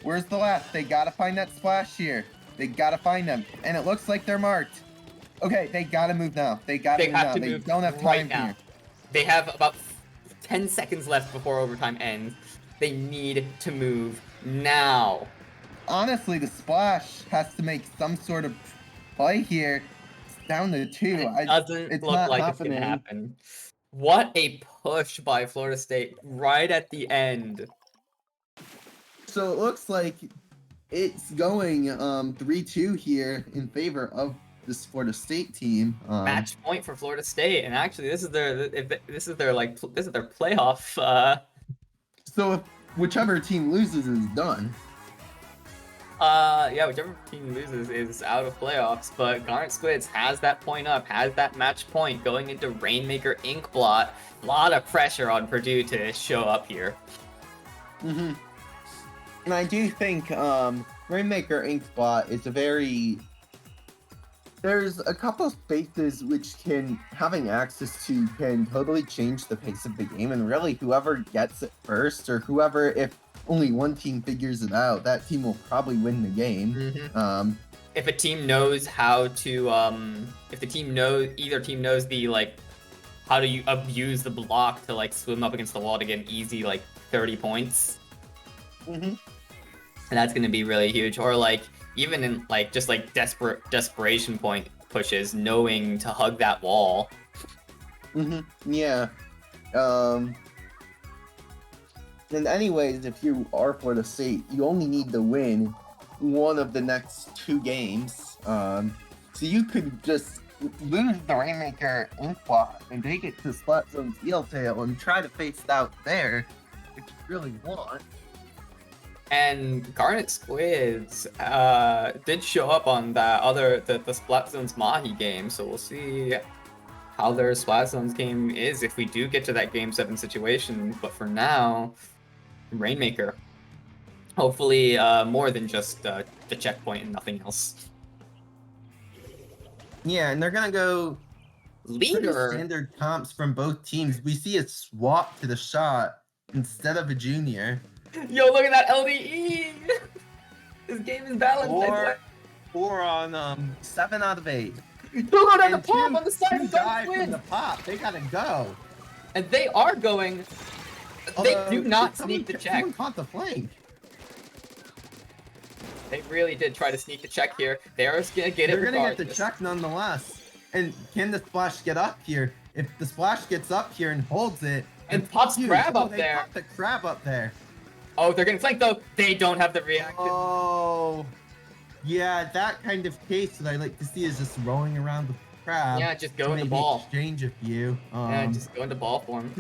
Where's the last? They gotta find that splash here. They gotta find them. And it looks like they're marked. Okay, they gotta move now. They gotta move have now. to They move don't have time right now. here. They have about 10 seconds left before overtime ends. They need to move now. Honestly, the splash has to make some sort of play here. It's down to 2. It doesn't it's look not like happening. it's gonna happen. What a push by Florida State right at the end. So it looks like it's going 3-2 here in favor of this Florida State team. Match point for Florida State, and actually, this is their playoff. So if whichever team loses is done. Yeah, whichever team loses is out of playoffs. But Garnet Squids has that point up, has that match point going into Rainmaker Inkblot. A lot of pressure on Purdue to show up here. Mm-hmm. And I do think Rainmaker Inkblot is a very. There's a couple spaces which having access to can totally change the pace of the game, and really whoever gets it first, or whoever, if only one team figures it out, that team will probably win the game. Mm-hmm. If a team knows how to, if either team knows the how to abuse the block to swim up against the wall to get an easy 30 points. Mm-hmm. And that's gonna be really huge. Or even in just desperation point pushes, knowing to hug that wall. Mm-hmm. Yeah. And anyways, if you are Florida State, you only need to win one of the next 2 games. So you could just lose the Rainmaker Inkblot and take it to Splat Zone's Eel Tail and try to face it out there if you really want. And Garnet Squids did show up on the Splat Zones Mahi game, so we'll see how their Splat Zones game is if we do get to that Game 7 situation. But for now, Rainmaker. Hopefully more than just the checkpoint and nothing else. Yeah, and they're gonna go pretty Leader! standard comps from both teams. We see a swap to the shot instead of a junior. Yo, look at that LDE! This game is balanced. Or on 7 out of 8. Don't go down the And pop on the side of die Garnet from Squids! the pop. They gotta go. And they are going. They do not sneak the check. Someone caught the flank. They really did try to sneak the check here. They're gonna get it. They're gonna get the regardless. check nonetheless. And can the splash get up here? If the splash gets up here and holds it, And pops huge. crab up they there. popped the crab up there. Oh, they're getting flanked though. They don't have the reaction. Oh, yeah. That kind of case that I like to see is just rolling around with crab. Yeah, just go to in the maybe ball. exchange a few. Yeah, just go into ball form.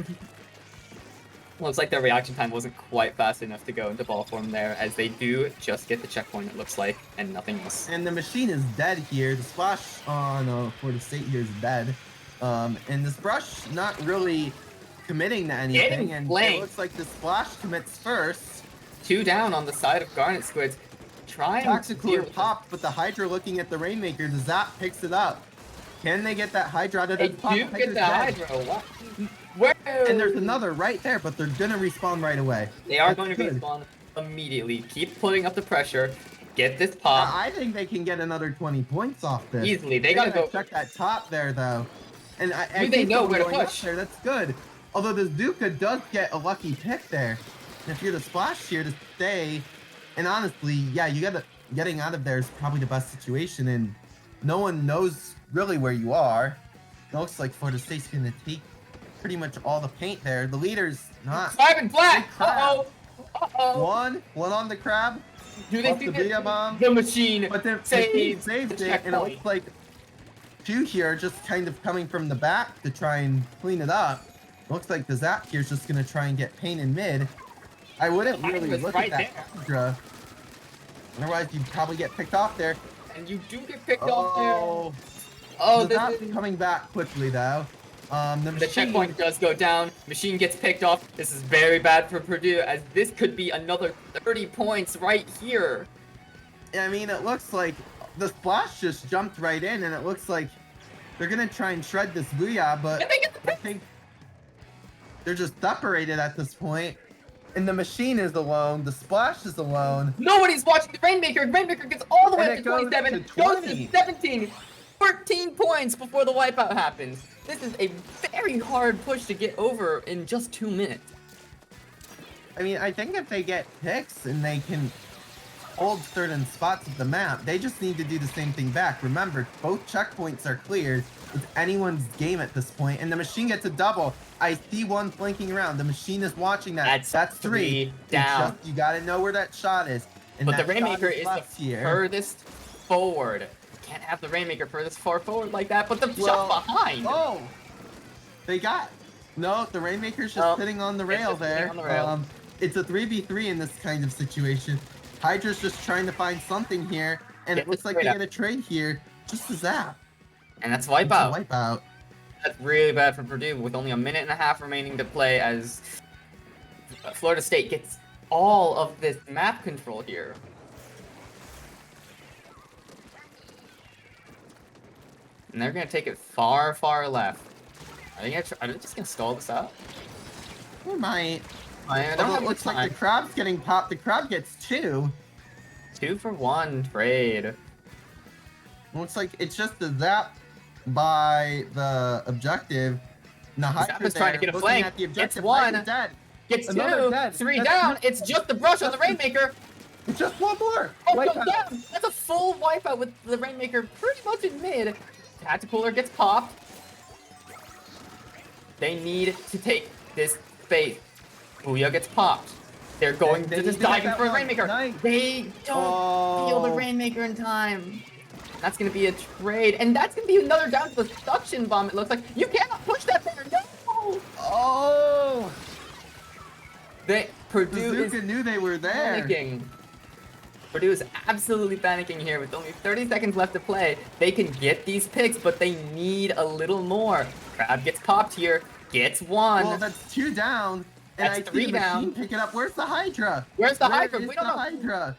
Looks like their reaction time wasn't quite fast enough to go into ball form there, as they do just get the checkpoint, it looks like, and nothing else. And the machine is dead here. The splash on Florida State here is dead. And this brush not really committing to anything, and it looks like the splash commits first. 2 down on the side of Garnet Squids. Trying to Cooler popped, but the Hydra looking at the Rainmaker, the Zap picks it up. Can they get that Hydra out of They the spot? do get the Hydra. What? Where? And there's another right there, but they're gonna respawn right away. They are going to respawn immediately. Keep putting up the pressure. Get this pop. I think they can get another 20 points off this. Easily. They gotta go check that top there though. And I they know where to push. There, that's good. Although this Duca does get a lucky pick there. And if you're the splash here to stay, and honestly, yeah, getting out of there is probably the best situation, and no one knows really where you are. It looks like Florida State's gonna take pretty much all the paint there. The leader's not. Crab and black. Uh-oh. Uh-oh. One on the crab. Do they see the bomb? The machine But then saved it, and it looks like 2 here just kind of coming from the back to try and clean it up. Looks like the Zap here's just gonna try and get paint in mid. I wouldn't really look at that Hydra. Otherwise, you'd probably get picked off there. And you do get picked off there. Oh, this is coming back quickly though. The checkpoint does go down. Machine gets picked off. This is very bad for Purdue, as this could be another 30 points right here. I mean, it looks like the splash just jumped right in, and it looks like they're gonna try and shred this Booyah, but I think they're just separated at this point. And the machine is alone. The splash is alone. Nobody's watching the Rainmaker. Rainmaker gets all the way up to 27. Goes to 17. 14 points before the wipeout happens. This is a very hard push to get over in just 2 minutes. I mean, I think if they get picks and they can hold certain spots of the map, they just need to do the same thing back. Remember, both checkpoints are cleared. It's anyone's game at this point, and the machine gets a double. I see one flanking around. The machine is watching that. That's 3 down. You gotta know where that shot is. And but the Rainmaker is the furthest forward. Can't have the Rainmaker furthest far forward like that, but the shot behind. Oh! They got... No, the Rainmaker's just sitting on the rail there. It's a 3v3 in this kind of situation. Hydra's just trying to find something here, and it looks like they get a trade here. Just a Zap. And that's wipeout. Wipeout. That's really bad for Purdue with only a minute and a half remaining to play, as Florida State gets all of this map control here. And they're going to take it far, far left. Are they just going to stall this out? They might. It looks like the crab's getting popped. The crab gets 2. 2 for 1 trade. Looks like it's just a Zap by the objective. Zap is trying to get a flank. Gets 1. Gets 2. 3 down. It's just the brush on the Rainmaker. Just one more. Oh, down. That's a full wipeout with the Rainmaker pretty much in mid. Tacticooler gets popped. They need to take this space. Booyah gets popped. They're going to just dive in for a Rainmaker. They don't feel the Rainmaker in time. That's going to be a trade. And that's going to be another down to the suction bomb, it looks like. You cannot push that there. No! Oh! Purdue knew they were there. Panicking. Purdue is absolutely panicking here with only 30 seconds left to play. They can get these picks, but they need a little more. Crab gets popped here. Gets 1. Well, that's 2 down. And that's 3 down. Pick it up. Where's the Hydra? Where's the Hydra? We don't know. Hydra?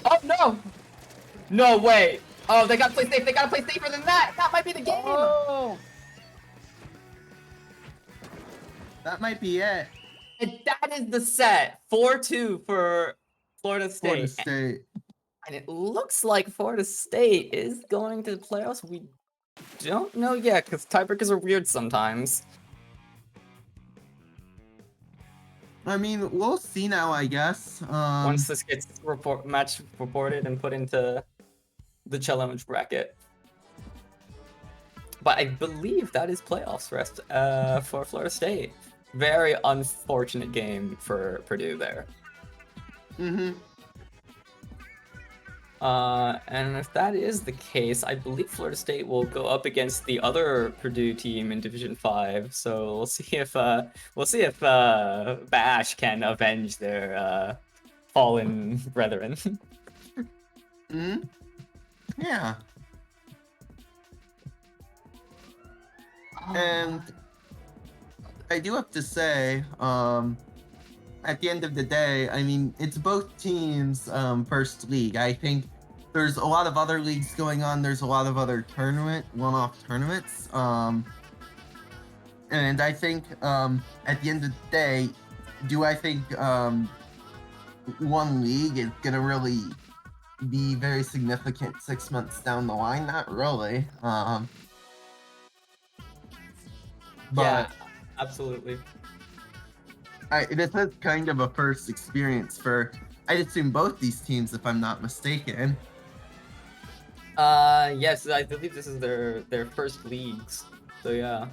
Oh, no. No way. Oh, they gotta play safe. They gotta play safer than that. That might be the game. Oh. That might be it. And that is the set. 4-2 for Florida State. And it looks like Florida State is going to the playoffs. We don't know yet, because tiebreakers are weird sometimes. I mean, we'll see now, I guess. Once this gets match reported and put into the challenge bracket. But I believe that is playoffs rest for Florida State. Very unfortunate game for Purdue there. And if that is the case, I believe Florida State will go up against the other Purdue team in Division 5. So we'll see if Bash can avenge their fallen brethren. Hmm. Yeah. And I do have to say, at the end of the day, I mean, it's both teams' first league. I think there's a lot of other leagues going on. There's a lot of other one-off tournaments. And I think at the end of the day, do I think one league is gonna really be very significant 6 months down the line? Not really. Yeah, But absolutely. this is kind of a first experience for, I'd assume, both these teams, if I'm not mistaken. Yes, I believe this is their first leagues. So yeah.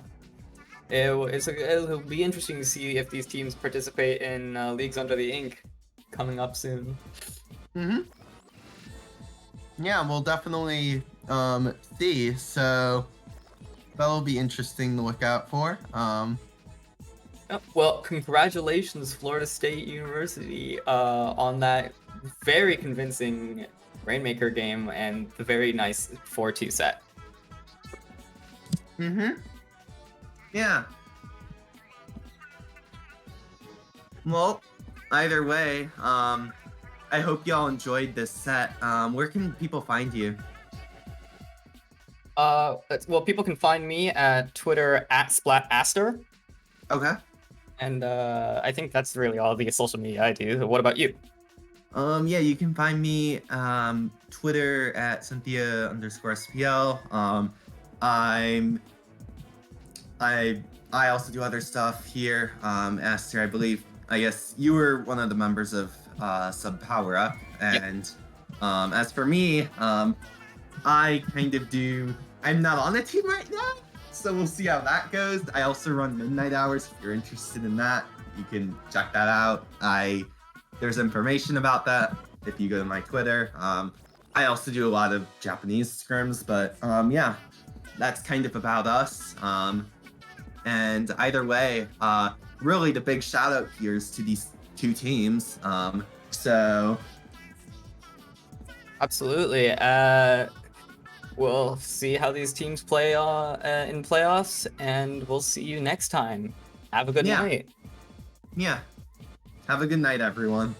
It'll be interesting to see if these teams participate in Leagues Under the Ink coming up soon. Mm-hmm. Yeah, we'll definitely see. So that'll be interesting to look out for. Well, congratulations, Florida State University, on that very convincing Rainmaker game and the very nice 4-2 set. Mm-hmm. Yeah. Well, either way, I hope y'all enjoyed this set. Where can people find you? Well, people can find me at Twitter at SplatAster. Okay. And I think that's really all the social media I do. What about you? Yeah, you can find me Twitter at Cynthia_SPL. I also do other stuff here. Aster, I believe. I guess you were one of the members of Sub Power Up, and as for me, I kind of do. I'm not on a team right now, so we'll see how that goes. I also run midnight hours. If you're interested in that, you can check that out. There's information about that if you go to my Twitter. I also do a lot of Japanese scrims, but yeah, that's kind of about us. And either way, really the big shout out here is to these two teams. So Absolutely. We'll see how these teams play in playoffs, and we'll see you next time. Have a good night. Yeah. Have a good night, everyone.